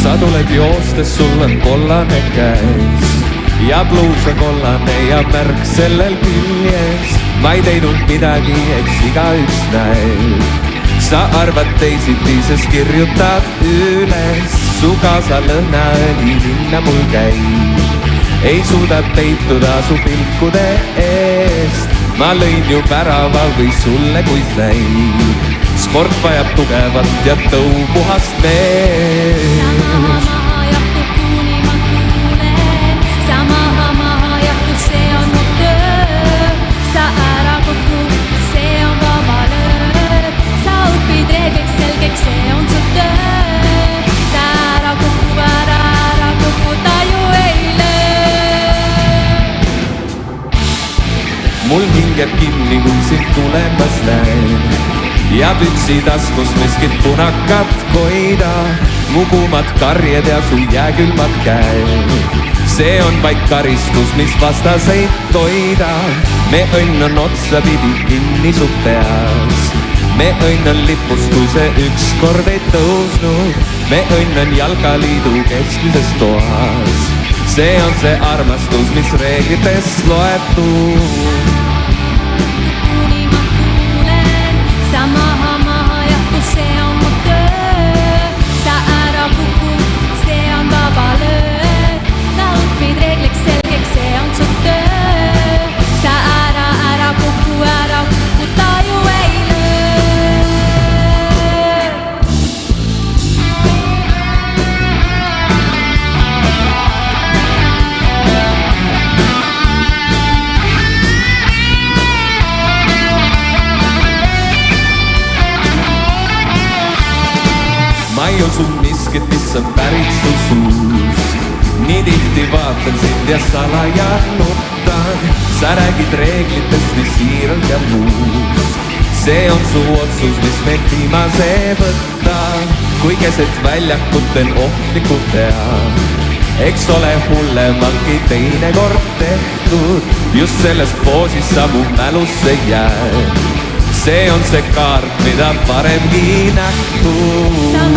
sa tuled joostes, sul on kollane käes ja bluus on kollane ja märk sellel küljes. ma ei teinud midagi, eks igaüks näeb. sa arvad teisiti, sest kirjutad üles. su kaasalõhnaõli linna mul käib, ei suuda peituda su pilkude eest. ma lõin ju värava või sulle, kui näib. sport vajab tugevat ja tõupuhast meest. Sa maha jahtud, kuni ma kuulen. Sa maha jahtud, see on mu töö. Sa ära kuku, see on vaba lööb. Sa õpid reegliks selgeks, see on su töö. Sa ära kuku, ta ju ei löö. mul hingeb kinni, kui sind tulemas näen ja püksi taskus miskit punakat koida. mu kuumad karjed ja su jääkülmad käed, see on vaid karistus, mis vastaseid toidab. me õnn on otsapidi kinni su peas, me õnn on lipus, kui see ükskord ei tõusnud. me õnn on jalkaliidu keskmises toas, see on see armastus, mis reeglitest loetud. Sa maha jahtud, see on mu töö. Sa ära kuku, see on vaba lööb. Sa õpid reegliks selgeks, see on su töö. Sa ära kuku, ta ju ei löö. ma ei usu miskit, mis on pärit su suust. nii tihti vaatan sind ja salaja nutan. sa räägid reeglitest nii siiralt ja muust. see on su otsus, mis meid viimase võtab. kui keset väljakut teen ohtliku tea, eks ole hullemaltki teinekord tehtud. just selles poosis sa mu mälusse jääd, see on see kaart, mida varemgi nähtud.